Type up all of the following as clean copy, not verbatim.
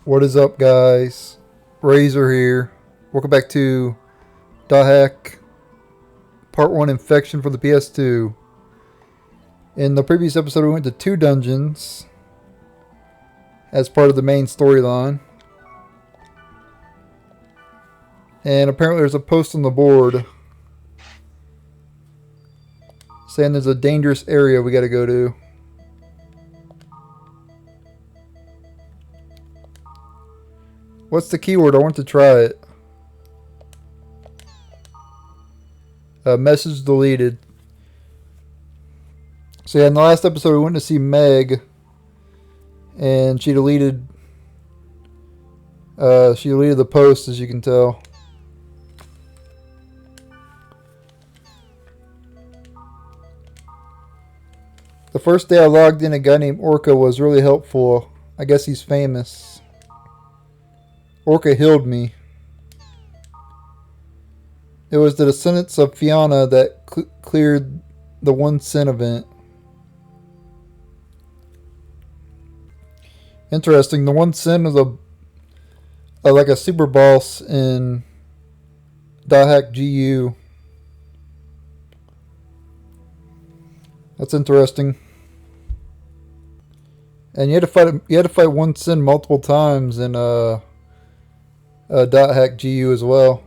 What is up, guys? Razor here. Welcome back to Hack Part 1 Infection for the PS2. In the previous episode, we went to 2 dungeons as part of the main storyline. And apparently there's a post on the board saying there's a dangerous area we gotta go to. What's the keyword? I want to try it. Message deleted. So yeah, in the last episode we went to see Meg, and she deleted the post, as you can tell. The first day I logged in, a guy named Orca was really helpful. I guess he's famous. Orca healed me. It was the descendants of Fianna that cleared the 1 sin event. Interesting. The 1 sin was like a super boss in Hack GU. That's interesting. And you had to fight 1 sin multiple times in Hack GU as well.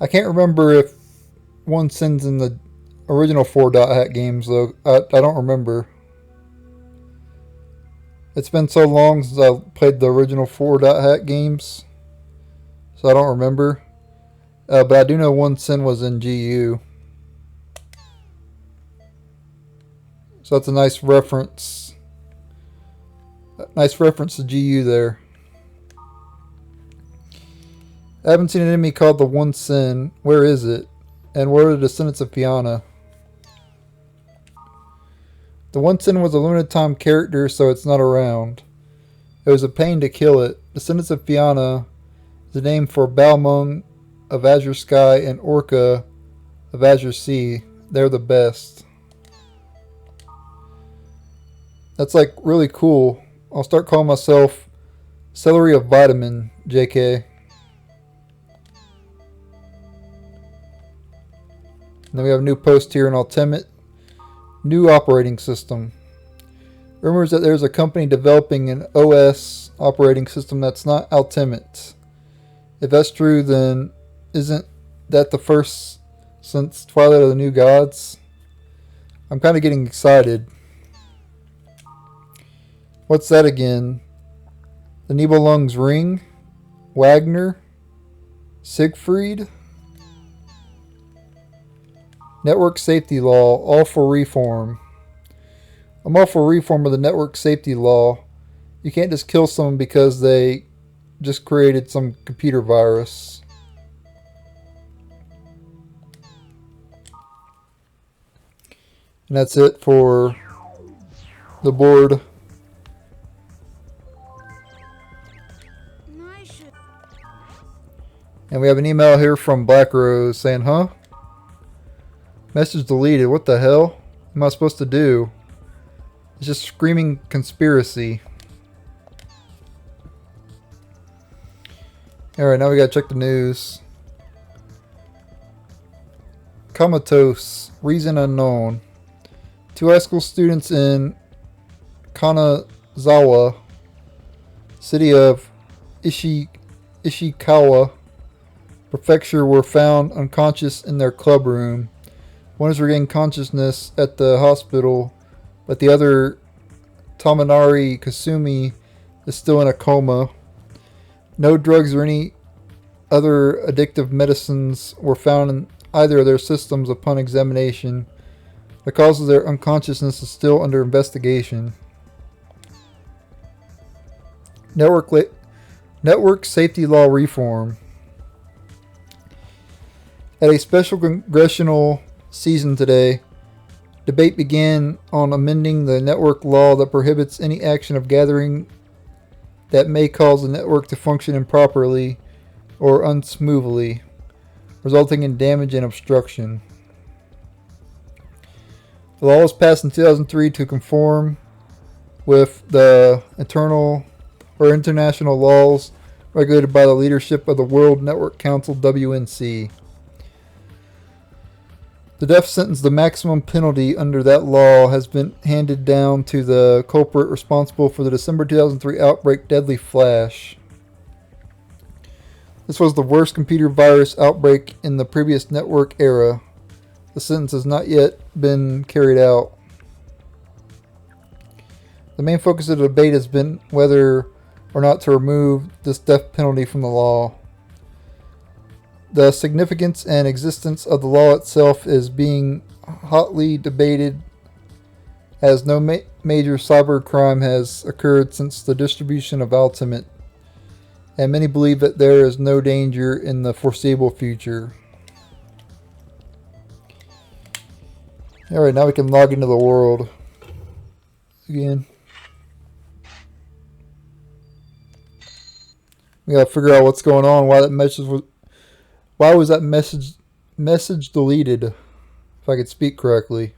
I can't remember if 1 sin's in the original 4 Hack games though. I don't remember. It's been so long since I played the original 4 Hack games, so I don't remember. But I do know 1 sin was in GU. So that's a nice reference. Nice reference to GU there. I haven't seen an enemy called the 1 sin. Where is it? And where are the descendants of Fianna? The 1 sin was a limited time character, so it's not around. It was a pain to kill it. Descendants of Fianna is the name for Balmung of Azure Sky and Orca of Azure Sea. They're the best. That's like really cool. I'll start calling myself Celery of Vitamin, JK. And then we have a new post here in Ultimate. New operating system. Rumors that there's a company developing an OS operating system that's not Ultimate. If that's true, then isn't that the first since Twilight of the New Gods? I'm kind of getting excited. What's that again? The Nibelung's Ring? Wagner? Siegfried? Network safety law, all for reform. I'm all for reform of the network safety law. You can't just kill someone because they just created some computer virus. And that's it for the board. And we have an email here from Black Rose saying, huh? Message deleted. What the hell am I supposed to do? It's just screaming conspiracy. Alright, now we gotta check the news. Comatose. Reason unknown. 2 high school students in Kanazawa, city of Ishikawa Prefecture, were found unconscious in their club room. One has regained consciousness at the hospital, but the other, Tamanari Kasumi, is still in a coma. No drugs or any other addictive medicines were found in either of their systems upon examination. The cause of their unconsciousness is still under investigation. Network safety law reform. At a special congressional season today, debate began on amending the network law that prohibits any action of gathering that may cause the network to function improperly or unsmoothly, resulting in damage and obstruction. The law was passed in 2003 to conform with the international laws regulated by the leadership of the World Network Council (WNC). The death sentence, the maximum penalty under that law, has been handed down to the culprit responsible for the December 2003 outbreak Deadly Flash. This was the worst computer virus outbreak in the previous network era. The sentence has not yet been carried out. The main focus of the debate has been whether or not to remove this death penalty from the law. The significance and existence of the law itself is being hotly debated, as no major cyber crime has occurred since the distribution of Ultimate, and many believe that there is no danger in the foreseeable future. Alright, now we can log into the world again. We gotta figure out what's going on, why was that message deleted, if I could speak correctly.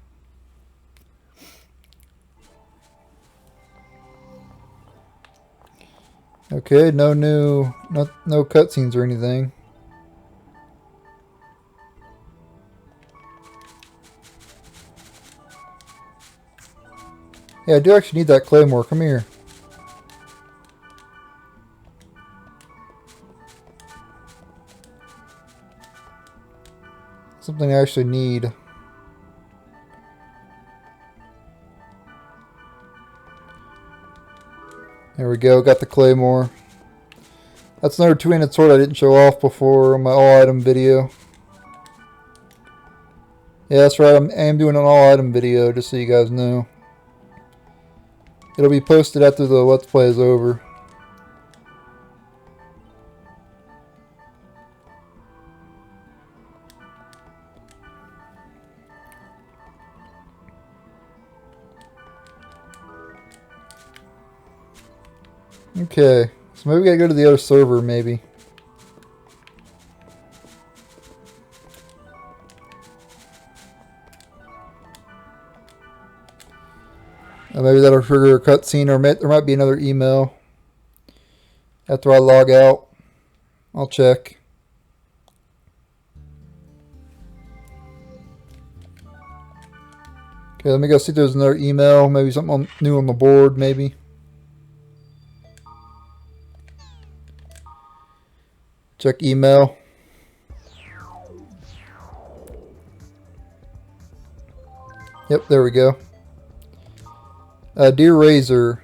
Okay, no cutscenes or anything. Yeah, I do actually need that claymore. Come here. Something I actually need. There we go, got the claymore. That's another two-handed sword I didn't show off before on my all-item video. Yeah, that's right, I am doing an all-item video, just so you guys know. It'll be posted after the Let's Play is over. Okay, so maybe we gotta go to the other server, maybe. Maybe that'll trigger a cutscene, or there might be another email after I log out. I'll check. Okay, let me go see if there's another email. Maybe something new on the board, maybe. Check email. Yep, there we go. Dear Razor,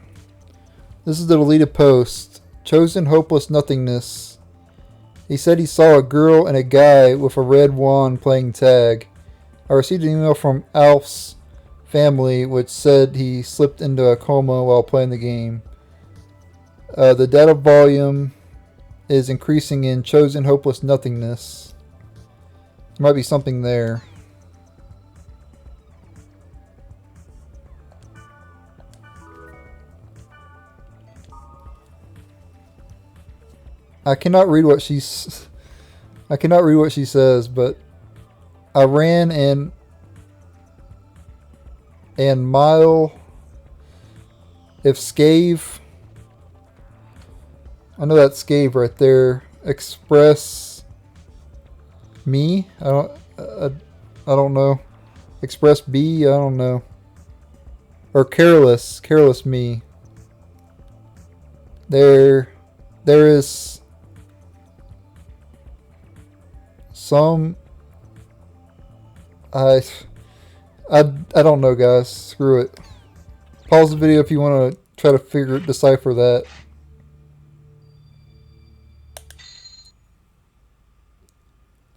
this is the deleted post. Chosen hopeless nothingness. He said he saw a girl and a guy with a red wand playing tag. I received an email from Alf's family which said he slipped into a coma while playing the game. The data volume is increasing in chosen hopeless nothingness. There might be something there. I cannot read what she says, but Iran and Mile if Scave. I know that's Scave right there. Express me. I don't know. Express B. I don't know. Or careless me. There is some. I don't know, guys. Screw it. Pause the video if you want to try to decipher that.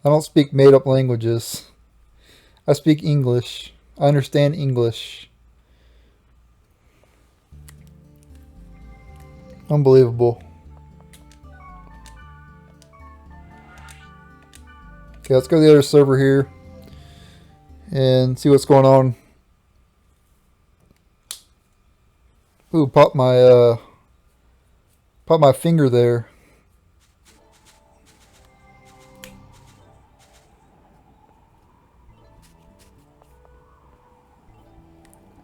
I don't speak made-up languages. I speak English. I understand English. Unbelievable. Okay, let's go to the other server here and see what's going on. Ooh, pop my finger there.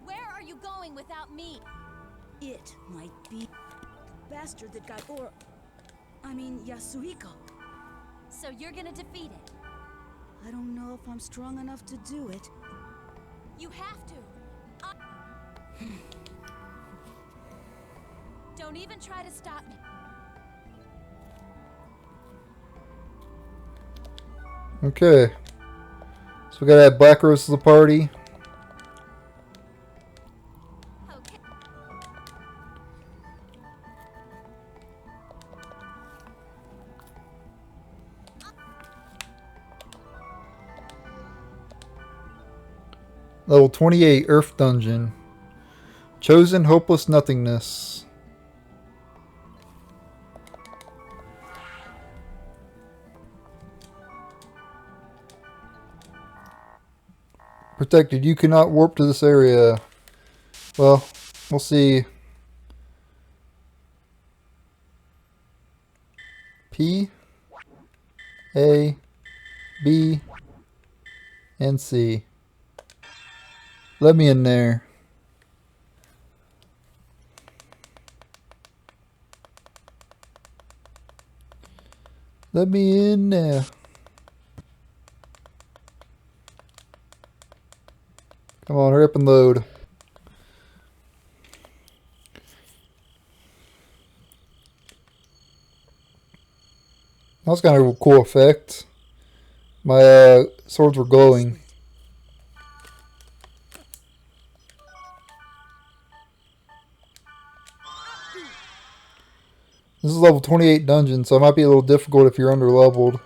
Where are you going without me? It might be bastard that got Yasuhiko. So you're gonna defeat it? I don't know if I'm strong enough to do it. You have to. Don't even try to stop me. Okay. So we gotta add Black Rose to the party. Okay. Level 28 Earth Dungeon. Chosen Hopeless Nothingness. Protected. You cannot warp to this area. Well, we'll see. P, A, B, and C. Let me in there. Let me in there. Come on, hurry up and load. That was kind of a cool effect. My swords were glowing. This is level 28 dungeon, so it might be a little difficult if you're under leveled.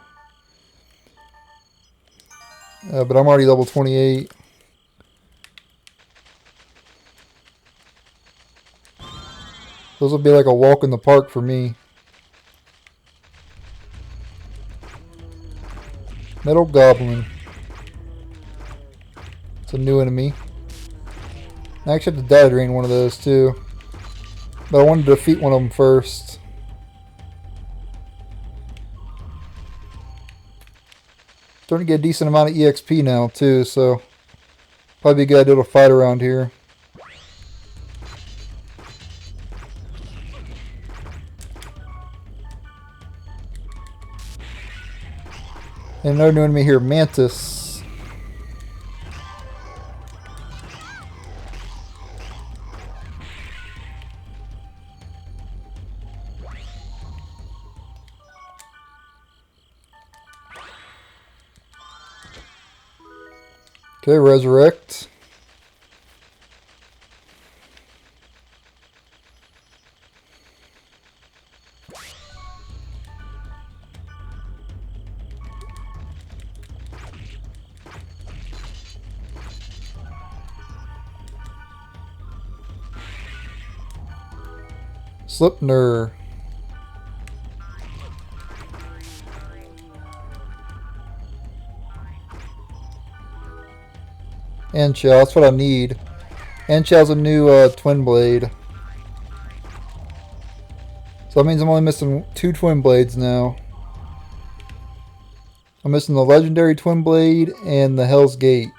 But I'm already level 28. Those will be like a walk in the park for me. Metal Goblin. It's a new enemy. I actually have to data drain one of those too. But I wanted to defeat one of them first. Starting to get a decent amount of EXP now too, so probably be a good idea to fight around here. And another new enemy here, Mantis. Okay, resurrect. Slipner. And Shell, that's what I need. And Shell's a new twin blade. So that means I'm only missing 2 twin blades now. I'm missing the legendary twin blade and the Hell's Gate.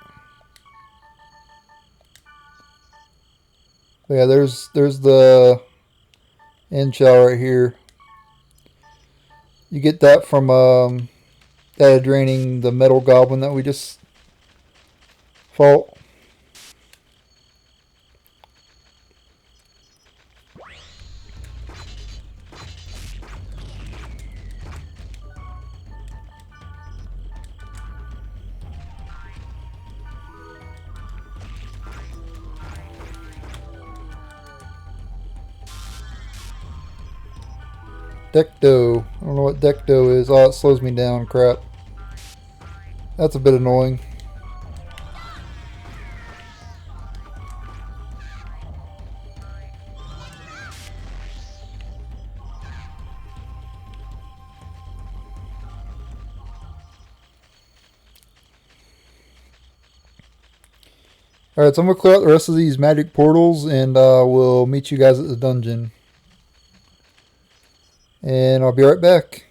But yeah, there's the end shell right here. You get that from data draining the metal goblin that we just fought. Decto. I don't know what Decto is. Oh, it slows me down. Crap. That's a bit annoying. Alright, so I'm going to clear out the rest of these magic portals and we'll meet you guys at the dungeon. And I'll be right back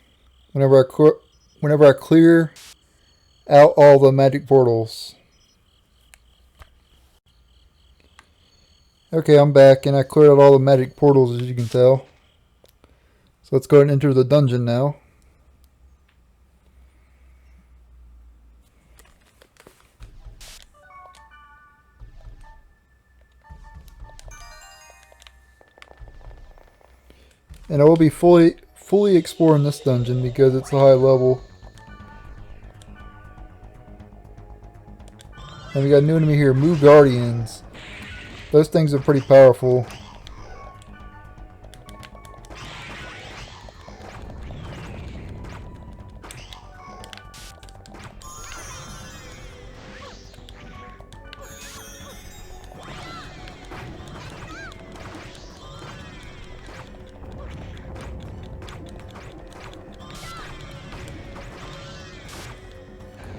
whenever I clear out all the magic portals. Okay, I'm back, and I cleared out all the magic portals, as you can tell. So let's go ahead and enter the dungeon now. And I will be fully exploring this dungeon because it's a high level. And we got a new enemy here, Moo Guardians. Those things are pretty powerful.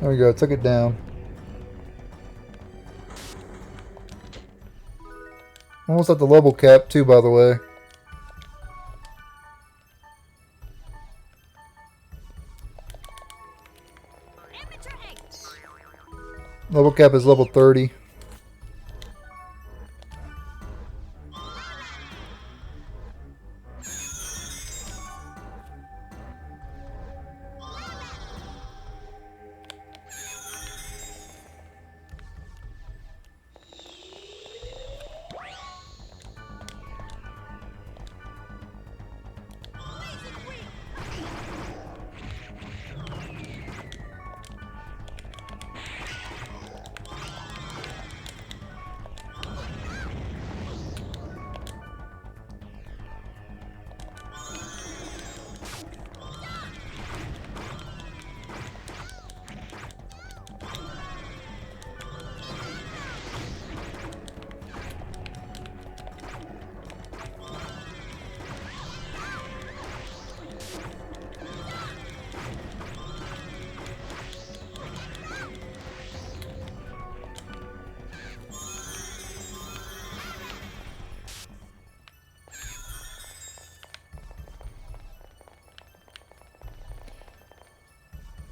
There we go, took it down. Almost at the level cap too, by the way. Level cap is level 30.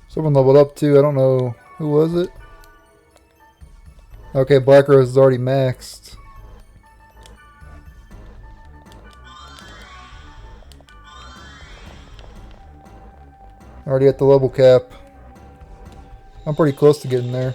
Someone leveled up too. I don't know. Who was it? Okay, Black Rose is already maxed. Already at the level cap. I'm pretty close to getting there.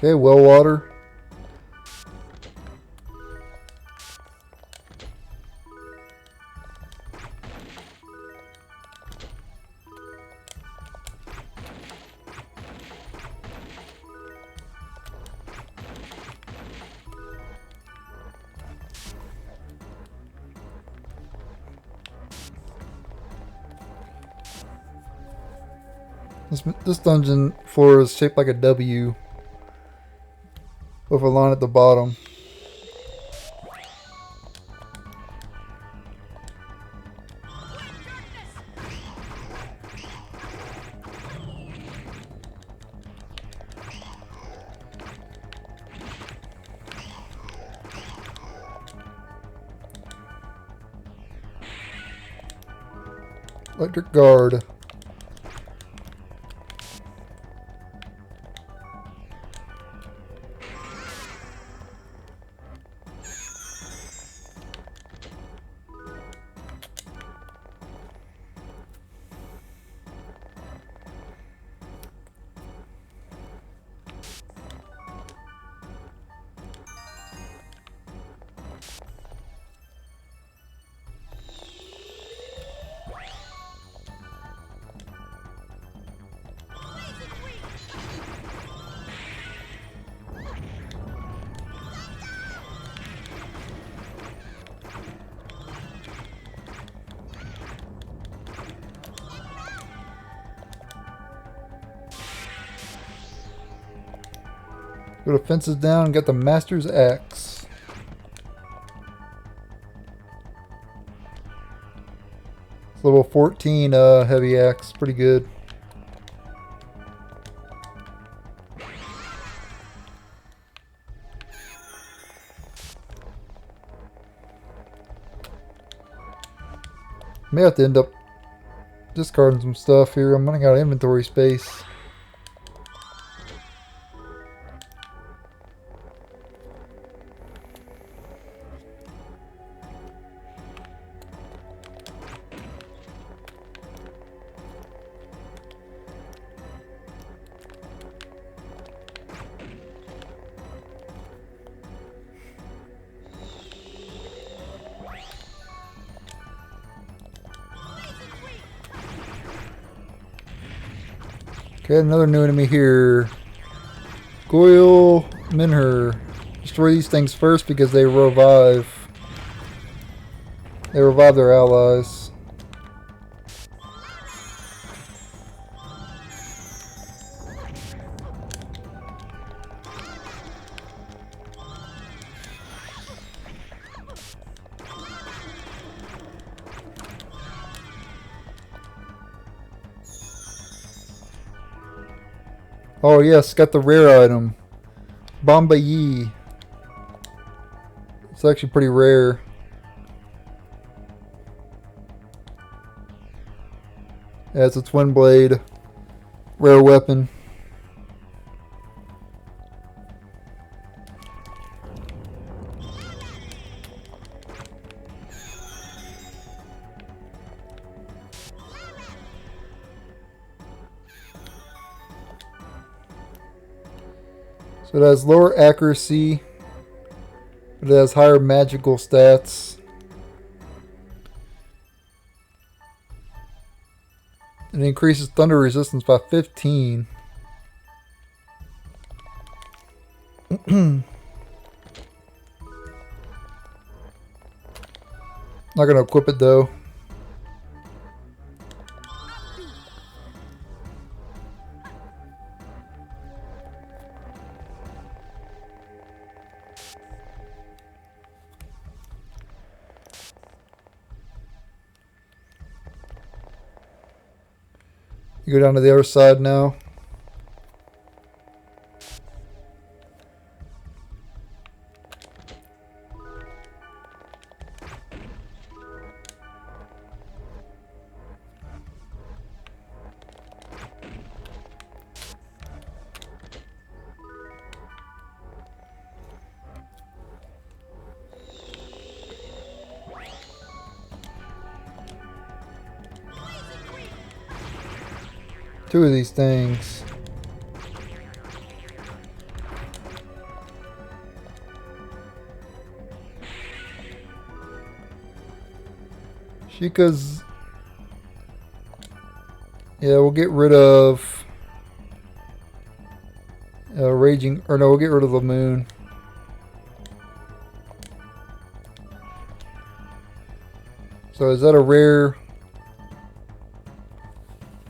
Okay, well water. This dungeon floor is shaped like a W with a line at the bottom. Electric guard. Go to fences down. Got the master's axe. It's level 14 heavy axe. Pretty good. May have to end up discarding some stuff here. I'm running out of inventory space. Okay, another new enemy here. Yugioh Minher. Destroy these things first because they revive. They revive their allies. Oh yes, got the rare item. Bombayi. It's actually pretty rare. Yeah, it's a twin blade. Rare weapon. So it has lower accuracy, but it has higher magical stats. It increases thunder resistance by 15. Not gonna equip it though. You go down to the other side now. Two of these things. Sheikah's... Yeah, we'll get rid of... Raging... Or no, we'll get rid of the moon. So is that a rare...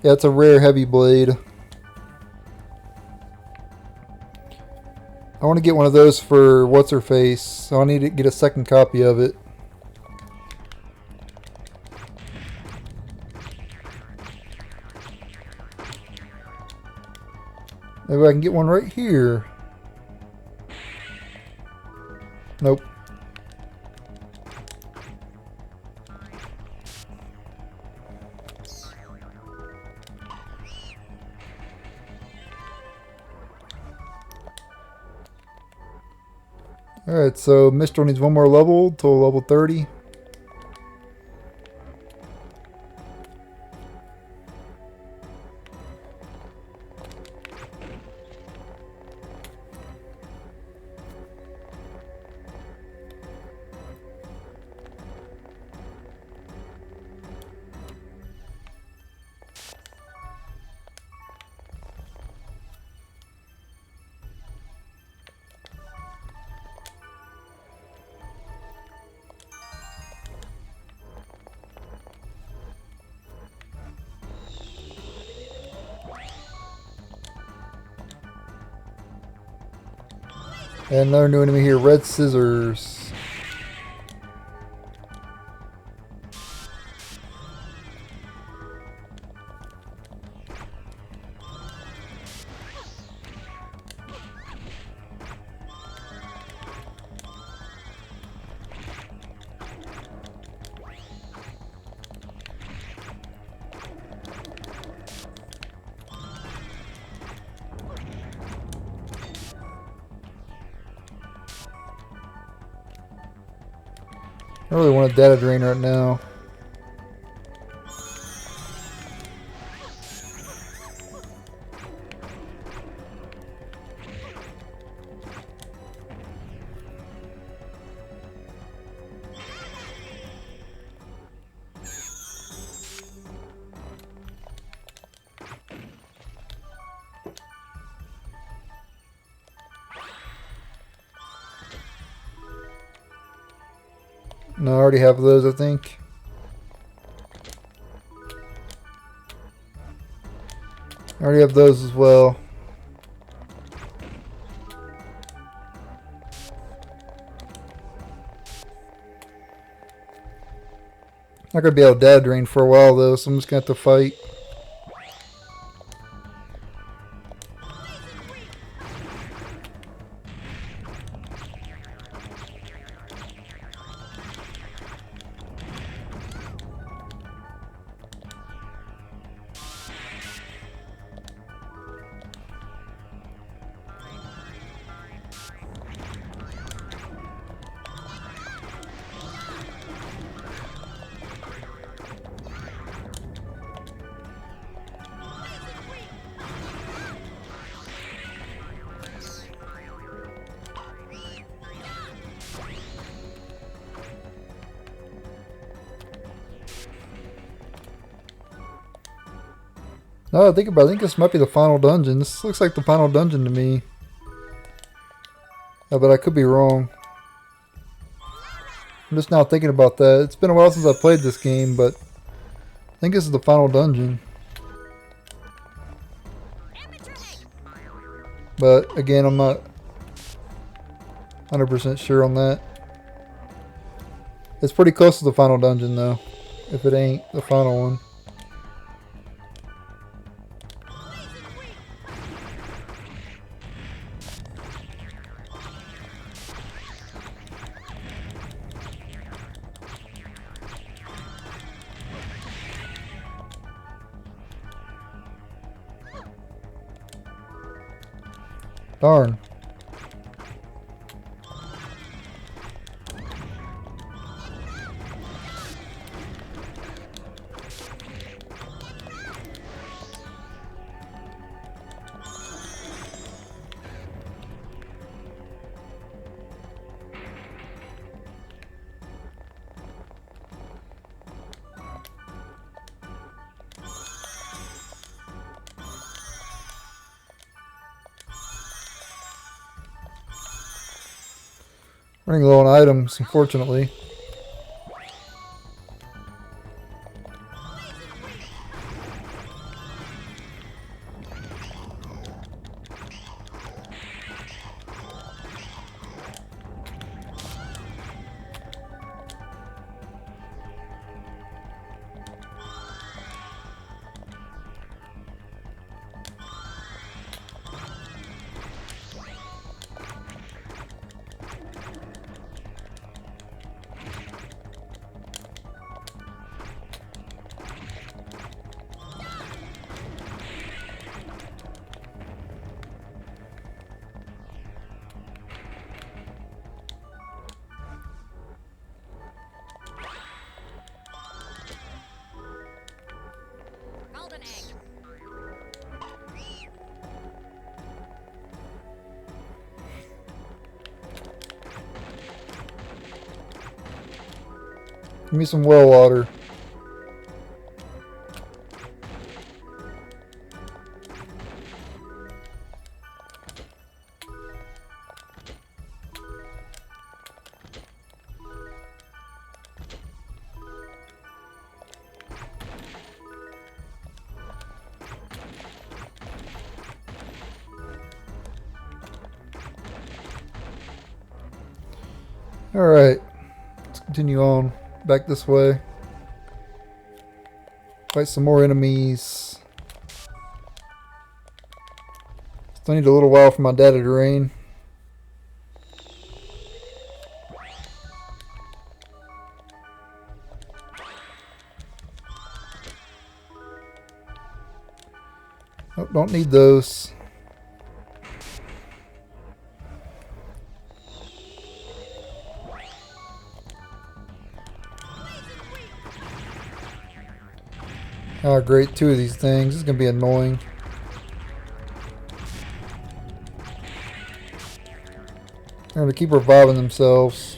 Yeah, it's a rare heavy blade. I want to get one of those for what's-her-face, so I need to get a second copy of it. Maybe I can get one right here. Nope. Alright, so Mistral needs one more level till level 30. And another new enemy here, red scissors. I really want a data drain right now. No, I already have those, I think. I already have those as well. Not gonna be able to data drain for a while though, so I'm just gonna have to fight. No, I think about it, I think this might be the final dungeon. This looks like the final dungeon to me. But I could be wrong. I'm just now thinking about that. It's been a while since I played this game, but I think this is the final dungeon. But again, I'm not 100% sure on that. It's pretty close to the final dungeon though, if it ain't the final one. Darn. Running low on items, unfortunately. Golden egg. Give me some well water. Alright, let's continue on back this way. Fight some more enemies. Still need a little while for my data to drain. Oh, don't need those. Oh great, 2 of these things. This is going to be annoying. They're going to keep reviving themselves.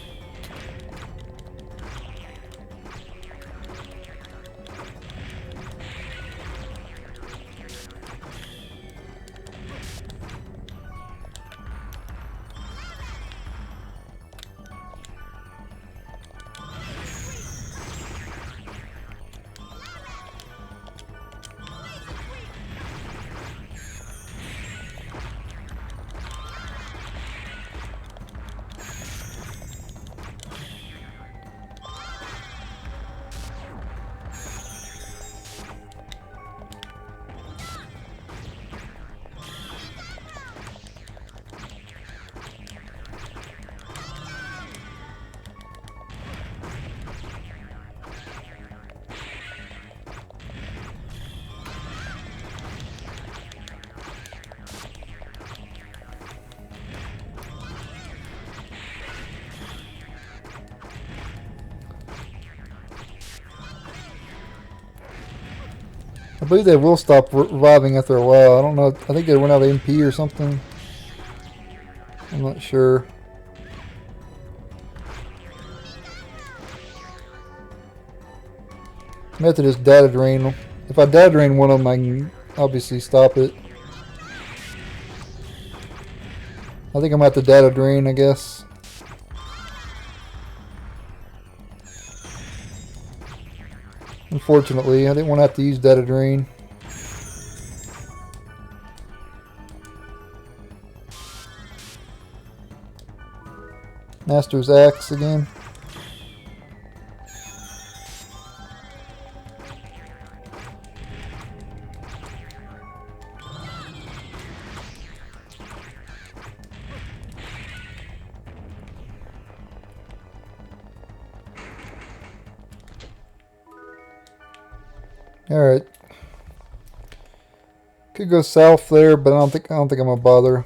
I believe they will stop reviving after a while. I don't know. I think they run out of MP or something. I'm not sure. I have to just data drain them. If I data drain one of them, I can obviously stop it. I think I'm going to have to data drain, I guess. Unfortunately, I didn't want to have to use data drain. Master's Axe again. All right. Could go south there, but I don't think I'm gonna bother.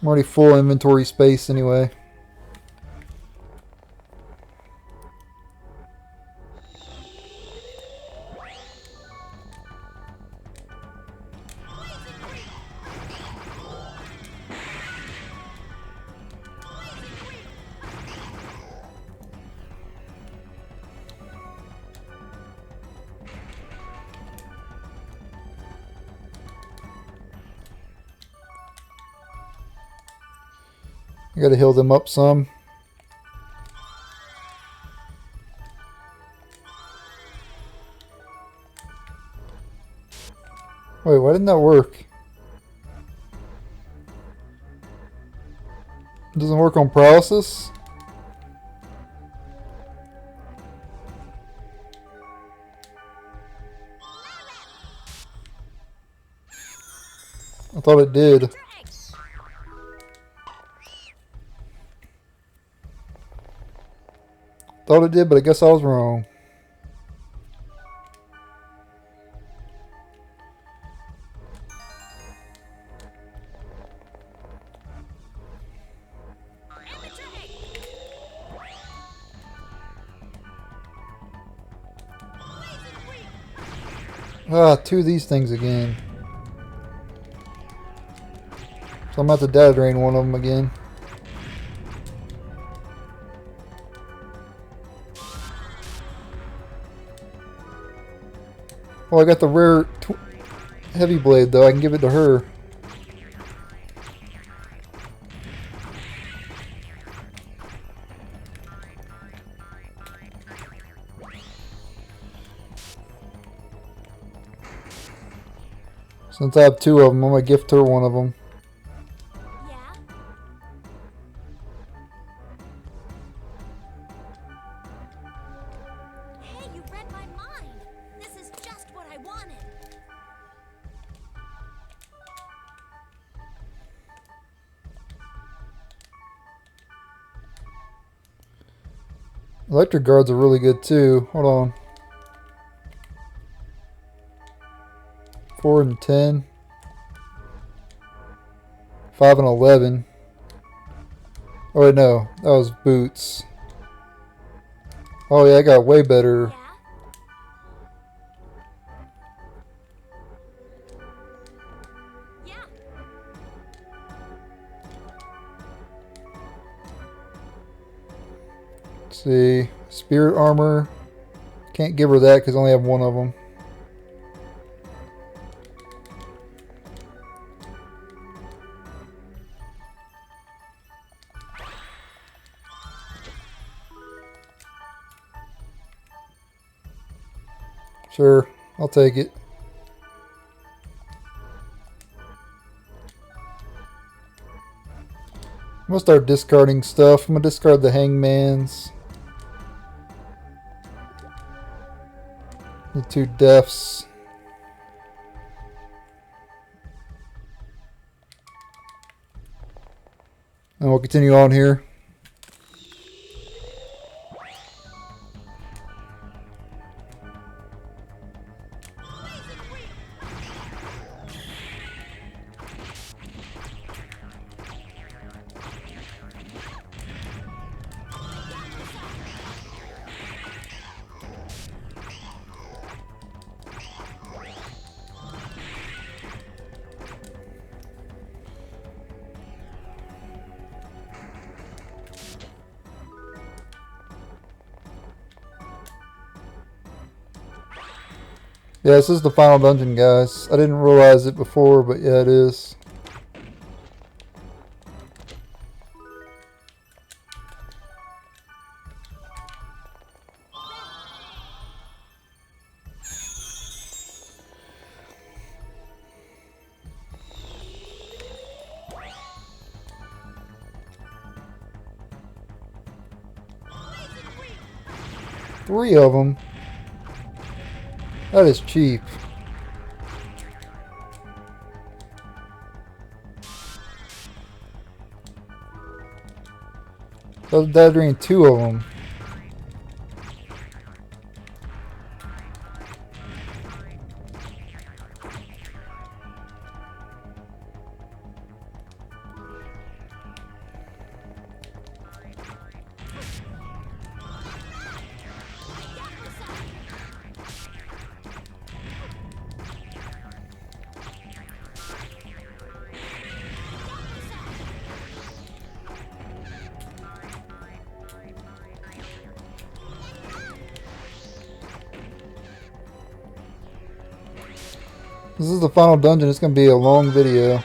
I'm already full inventory space anyway. I gotta heal them up some. Wait, why didn't that work? It doesn't work on paralysis? I thought it did. Thought it did, but I guess I was wrong. Ah, 2 of these things again. So I'm about to data drain one of them again. Oh, I got the rare heavy blade though. I can give it to her. Since I have 2 of them, I'm gonna gift her one of them. mine. This is just what I wanted. Electric guards are really good too. Hold on. 4 and 10. 5 and 11. Oh wait, no. That was boots. Oh yeah, I got way better. Yeah? Yeah. Let's see. Spirit armor. Can't give her that because I only have one of them. Sure, I'll take it. I'm gonna start discarding stuff. I'm gonna discard the hangmans. The 2 deaths. And we'll continue on here. Yeah, this is the final dungeon, guys. I didn't realize it before, but yeah, it is. Three of them. That is cheap. I was gathering 2 of them. This is the final dungeon. It's going to be a long video.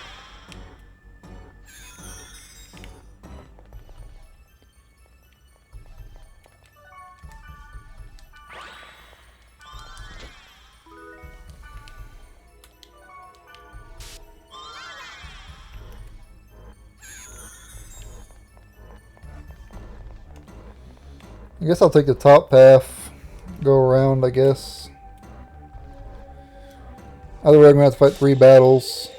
I guess I'll take the top path. Go around, I guess. Either way, I'm going to have to fight 3 battles.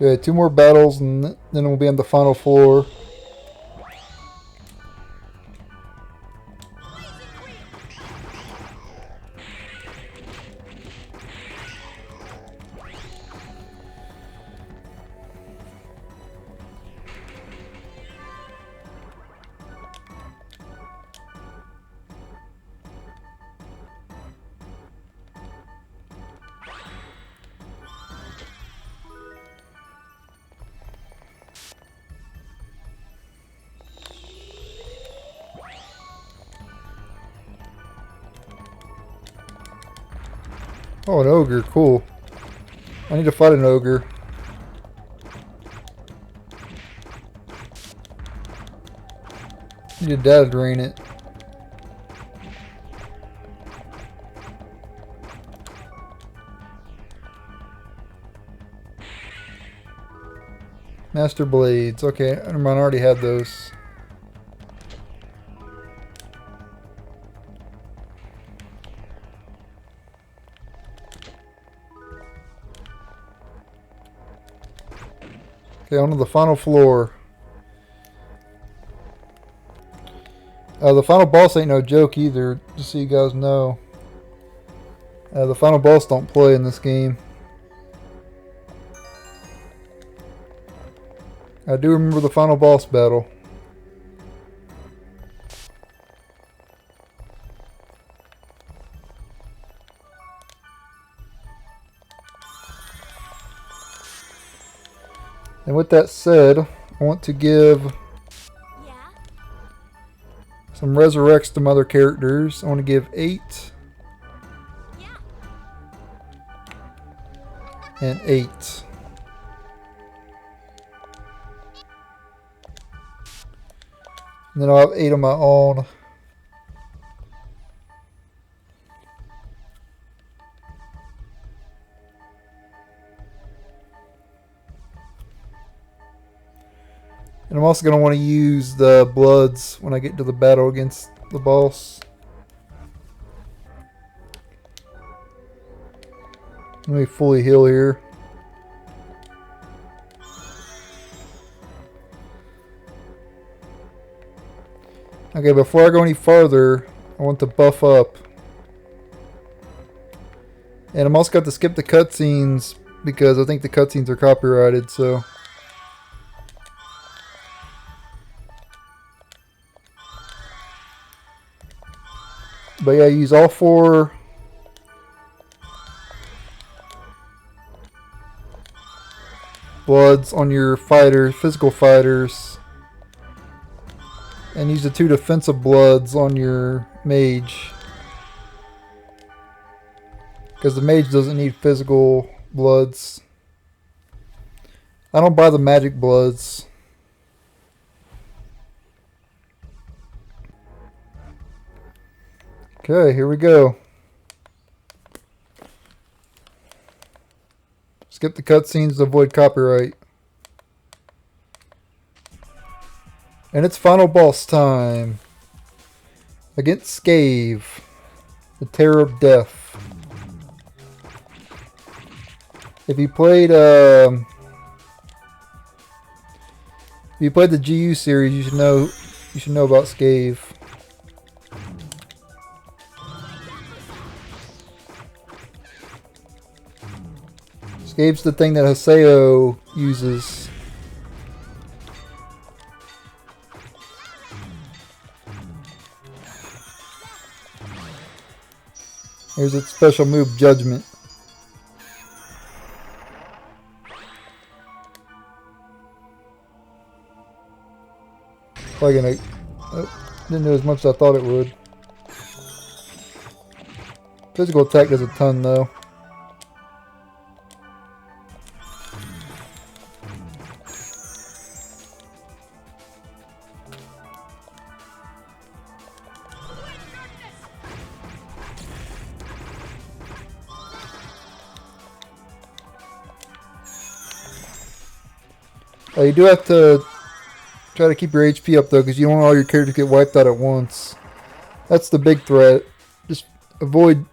Okay, 2 more battles and then we'll be on the final floor. Oh, an ogre, cool. I need to fight an ogre. Need to data drain it. Master blades. Okay, never mind, I already had those. Okay, on to the final floor. The final boss ain't no joke either, just so you guys know. The final boss don't play in this game. I do remember the final boss battle. And with that said, I want to give Yeah? some resurrects to some other characters. I want to give 8 Yeah. and 8. And then I'll have 8 of my own. And I'm also going to want to use the bloods when I get to the battle against the boss. Let me fully heal here. Okay, before I go any farther, I want to buff up. And I'm also got to skip the cutscenes because I think the cutscenes are copyrighted, so. But yeah, use all 4 bloods on your fighters, physical fighters. And use the 2 defensive bloods on your mage. Because the mage doesn't need physical bloods. I don't buy the magic bloods. Okay, here we go. Skip the cutscenes to avoid copyright. And it's final boss time. Against Scave. The Terror of Death. If you played the GU series, you should know about Scave. Scave's the thing that Haseo uses. Here's its special move, Judgment. Probably gonna. Didn't do as much as I thought it would. Physical attack does a ton though. You do have to try to keep your HP up though, because you don't want all your characters to get wiped out at once. That's the big threat. Just avoid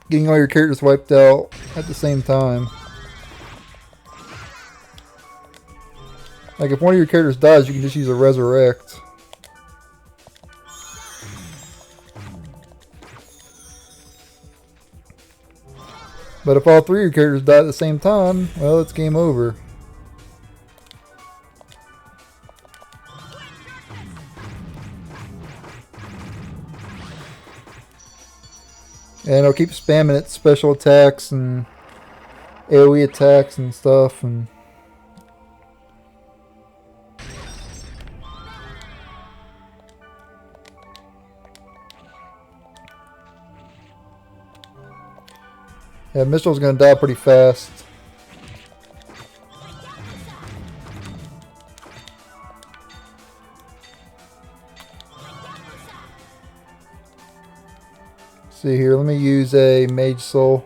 getting all your characters wiped out at the same time. Like if one of your characters dies, you can just use a resurrect. But if all 3 of your characters die at the same time, well, it's game over. And I'll keep spamming its special attacks and AoE attacks and stuff. And yeah, Mistral's gonna die pretty fast. See here, let me use a Mage Soul.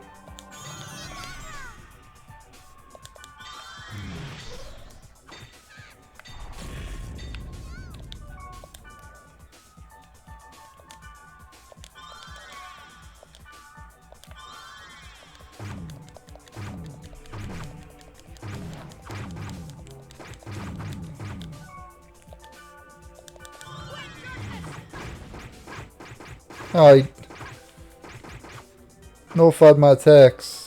Oh, I nullified my attacks.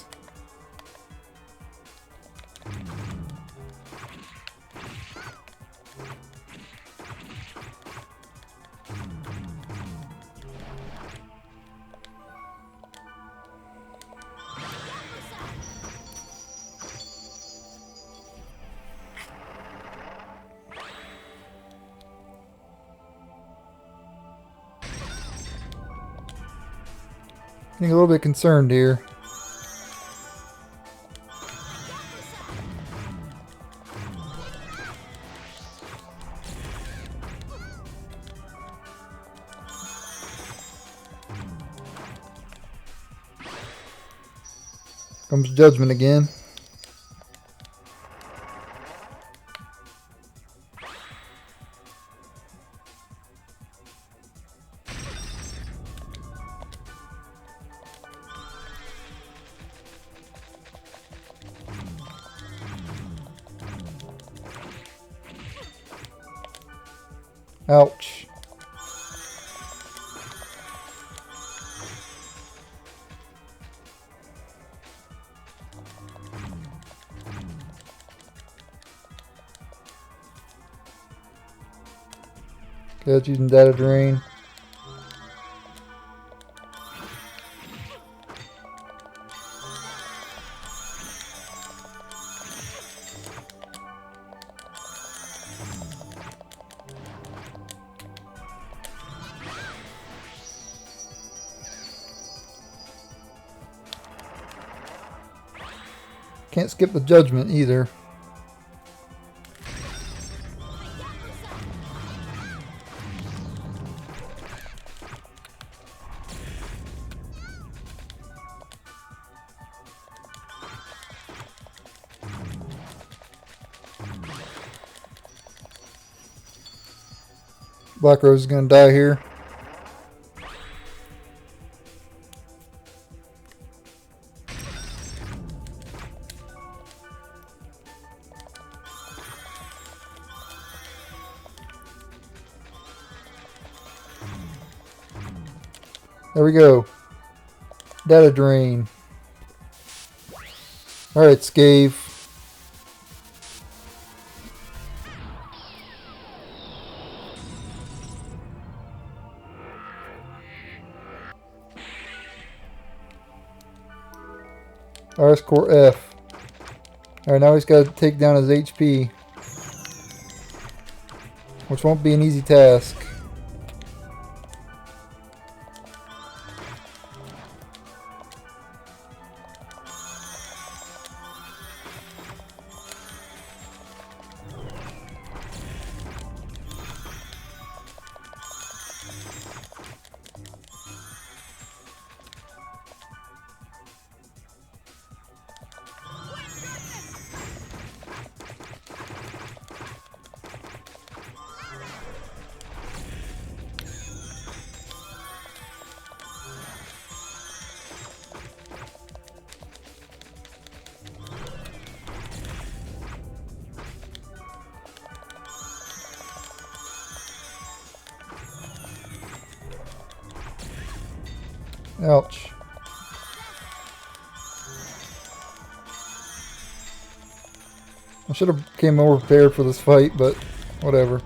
Getting a little bit concerned here. Comes Judgment again. Ouch. Okay, that's using Data Drain. Can't skip the Judgment either. Black Rose is going to die here. There we go. Data Drain. Alright, Scave. RS Core F. Alright, now he's got to take down his HP, which won't be an easy task. Ouch. I should have came more prepared for this fight, but whatever.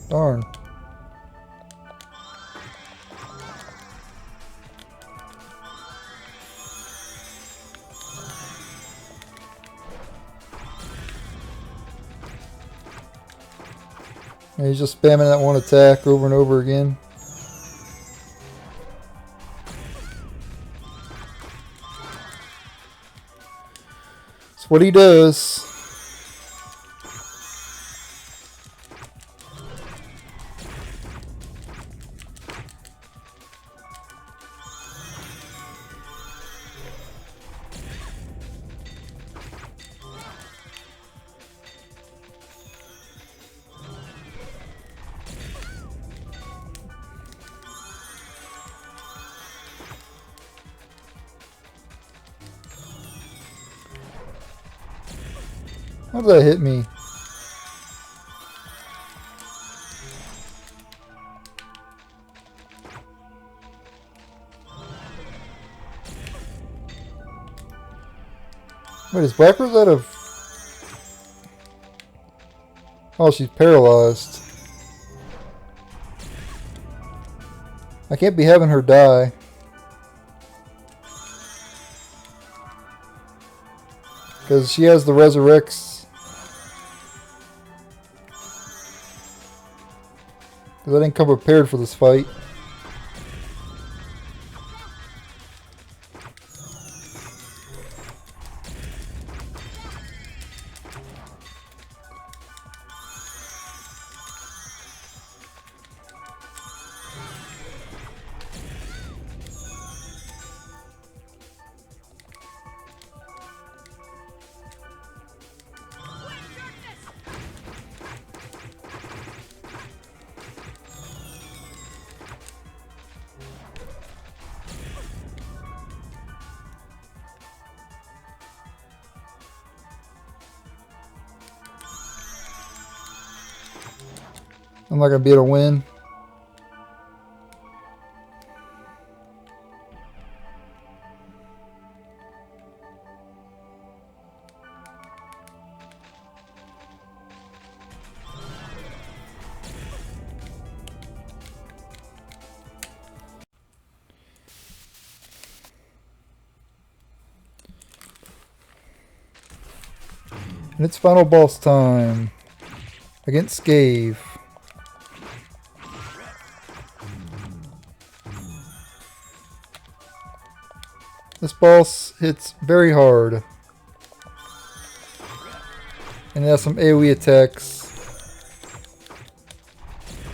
Darn. And he's just spamming that one attack over and over again. That's what he does. How did that hit me? Wait, is Black Rose out of... Oh, she's paralyzed. I can't be having her die. Because she has the resurrects. Because I didn't come prepared for this fight. I'm not going to be able to win. And it's final boss time. Against Scave. This boss hits very hard. And it has some AoE attacks.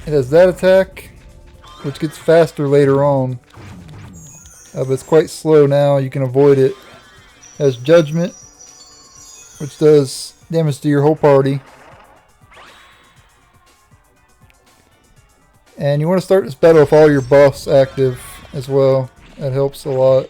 It has that attack, which gets faster later on. But it's quite slow now. You can avoid it. It has Judgment, which does damage to your whole party. And you want to start this battle with all your buffs active as well. That helps a lot.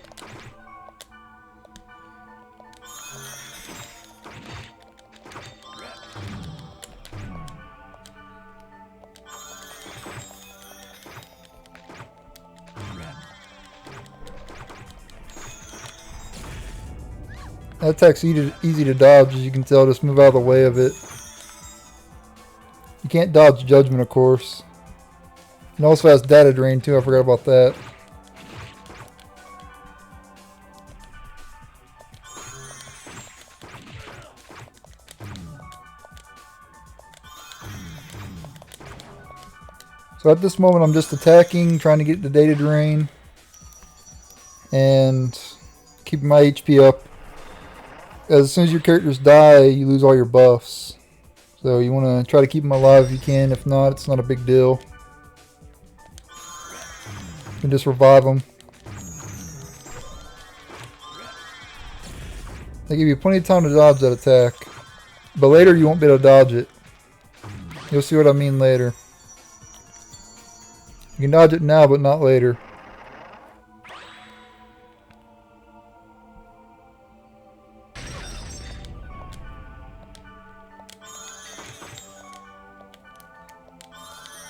That attack's easy to dodge, as you can tell. Just move out of the way of it. You can't dodge Judgment, of course. It also has Data Drain, too. I forgot about that. So at this moment, I'm just attacking, trying to get the Data Drain. And keeping my HP up. As soon as your characters die, you lose all your buffs. So you want to try to keep them alive if you can. If not, it's not a big deal. You can just revive them. They give you plenty of time to dodge that attack. But later you won't be able to dodge it. You'll see what I mean later. You can dodge it now, but not later.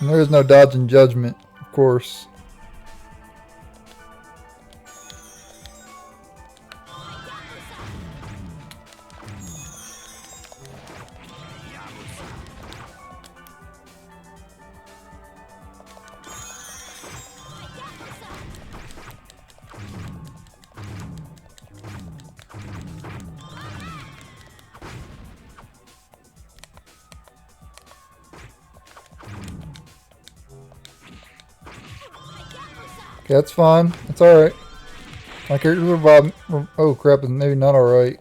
And there is no dodging Judgment, of course. Okay, that's fine. That's alright. My character revived. Oh crap, it's maybe not alright.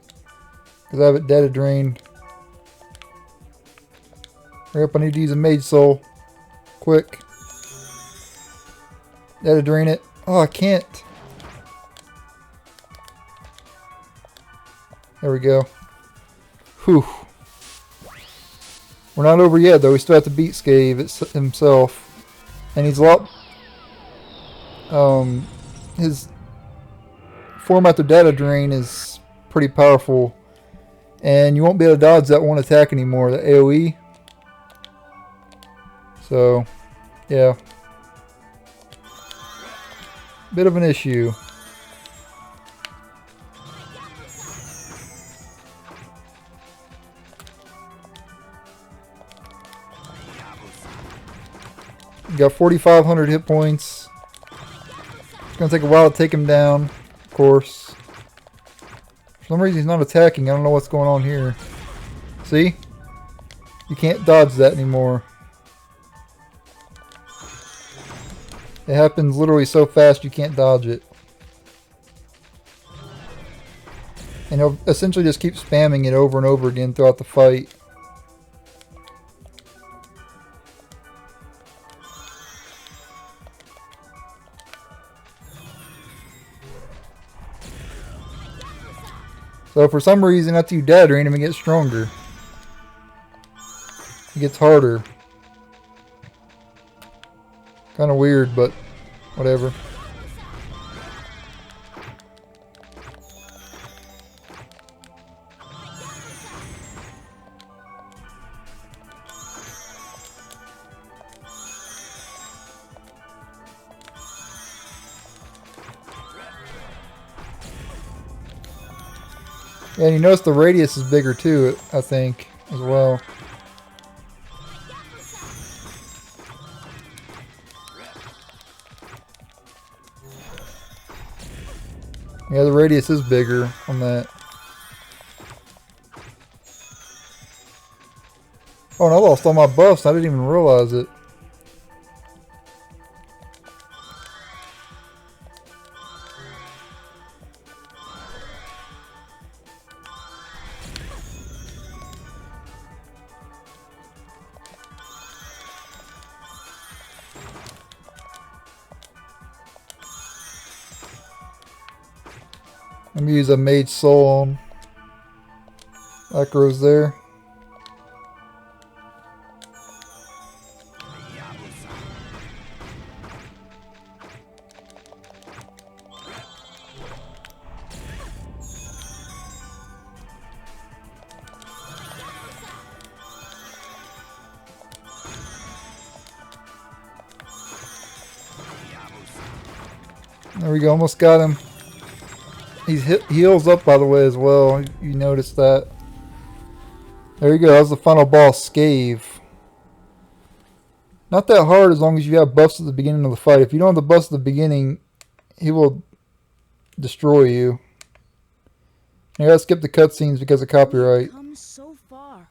Because I have it Data Drained. Hurry up, I need to use a Mage Soul. Quick. Data Drain it. Oh, I can't. There we go. Whew. We're not over yet, though. We still have to beat Scave himself. And he's a lot... his form after Data Drain is pretty powerful. And you won't be able to dodge that one attack anymore, the AoE. So, yeah. Bit of an issue. You got 4,500 hit points. It's going to take a while to take him down, of course. For some reason he's not attacking. I don't know what's going on here. See? You can't dodge that anymore. It happens literally so fast you can't dodge it. And he'll essentially just keep spamming it over and over again throughout the fight. So for some reason after you die, drain him and get stronger. It gets harder. Kind of weird, but whatever. Yeah, and you notice the radius is bigger too, I think, as well. Yeah, the radius is bigger on that. Oh, and I lost all my buffs. I didn't even realize it. Let me use a Mage Soul on Acros there. There we go, almost got him. He heals up, by the way, as well. You noticed that. There you go. That was the final boss, Scave. Not that hard as long as you have buffs at the beginning of the fight. If you don't have the buffs at the beginning, he will destroy you. I gotta skip the cutscenes because of copyright. Come so far.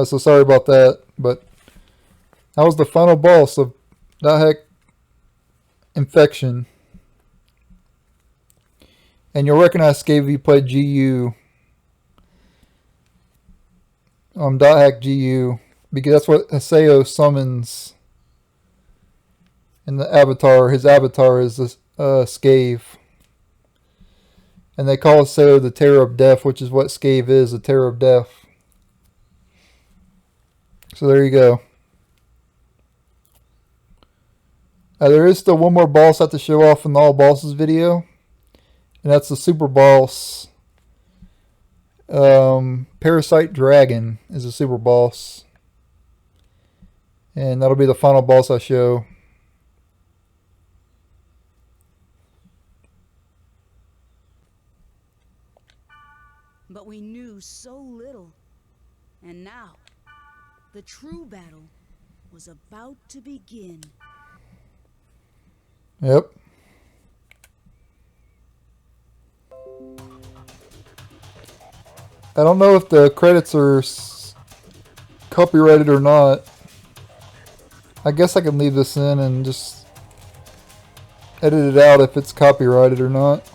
So sorry about that. But that was the final boss of Heck Infection. And you'll recognize Scave if you played GU. Hack GU. Because that's what Haseo summons in the avatar. His avatar is this Scave. And they call Haseo the Terror of Death, which is what Scave is, the Terror of Death. So there you go. There is still one more boss I have to show off in the all bosses video. And that's the super boss. Parasite Dragon is a super boss. And that'll be the final boss I show. But we knew so little. And now, the true battle was about to begin. Yep. I don't know if the credits are copyrighted or not. I guess I can leave this in and just edit it out if it's copyrighted or not.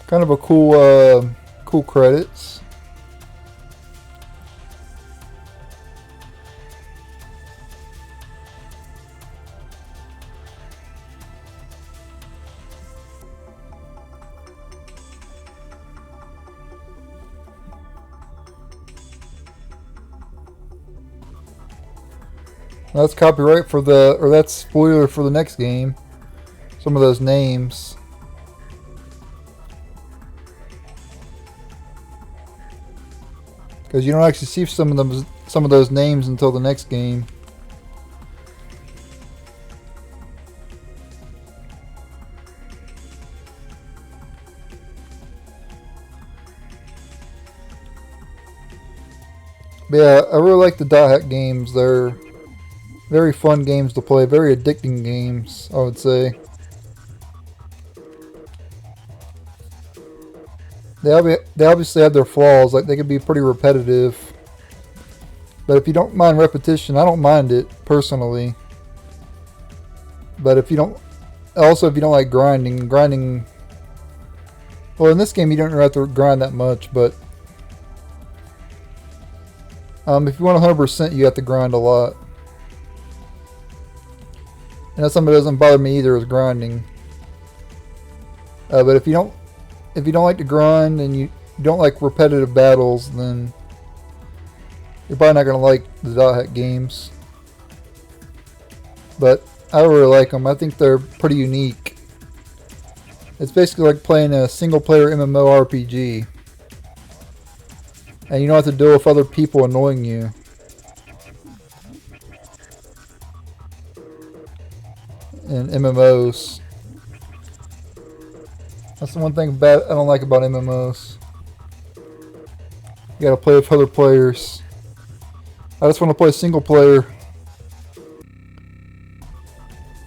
Kind of a cool, cool credits. That's copyright for the, or that's spoiler for the next game. Some of those names. Because you don't actually see some of those names until the next game. But yeah, I really like the dot hack games. They're very fun games to play, very addicting games, I would say. They obviously have their flaws, like they can be pretty repetitive. But if you don't mind repetition, I don't mind it, personally. But if you don't, also if you don't like grinding, well in this game you don't have to grind that much, but if you want 100% you have to grind a lot. And that's something that doesn't bother me either, is grinding. But if you don't like to grind and you don't like repetitive battles, then you're probably not going to like the dot hack games. But I really like them. I think they're pretty unique. It's basically like playing a single player MMORPG. And you don't have to deal with other people annoying you. In MMOs. That's the one thing I don't like about MMOs. You gotta play with other players. I just want to play single player.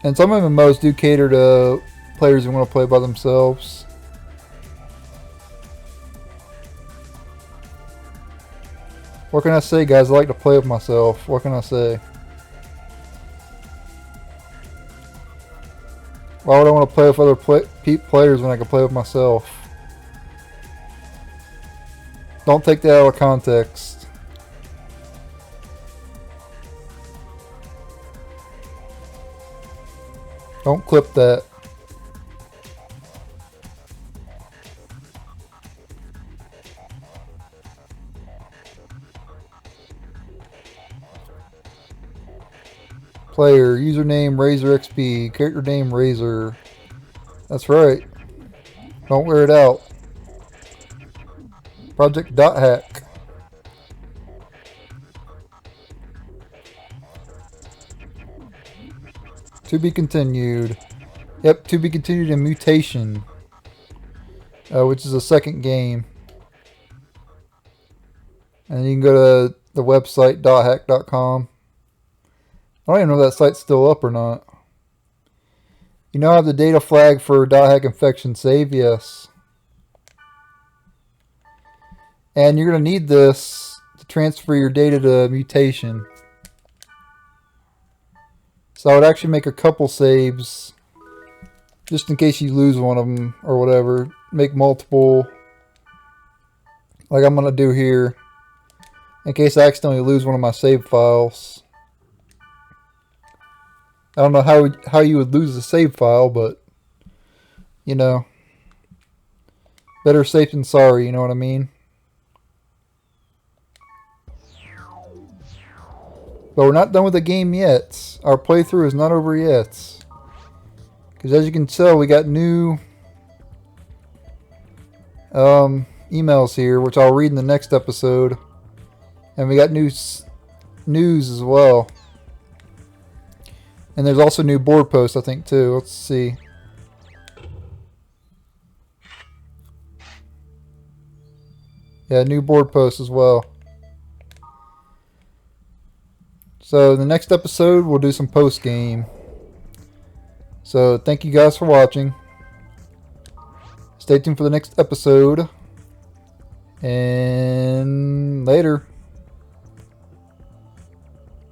And some MMOs do cater to players who want to play by themselves. What can I say, guys? I like to play with myself. What can I say? Why would I want to play with other players when I can play with myself? Don't take that out of context. Don't clip that. Player, username Razor XP, character name Razor. That's right. Don't wear it out. Project dot hack. To be continued. Yep, to be continued in Mutation, which is a second game. And you can go to the website dothack.com. I don't even know if that site's still up or not. You now have the data flag for dot hack infection save, yes. And you're going to need this to transfer your data to Mutation. So I would actually make a couple saves just in case you lose one of them or whatever. Make multiple, like I'm going to do here, in case I accidentally lose one of my save files. I don't know how you would lose a save file, but, you know, better safe than sorry, you know what I mean? But we're not done with the game yet. Our playthrough is not over yet. Because as you can tell, we got new emails here, which I'll read in the next episode. And we got news as well. And there's also new board posts, I think, too. Let's see. Yeah, new board posts as well. So the next episode, we'll do some post-game. So thank you guys for watching. Stay tuned for the next episode. And later.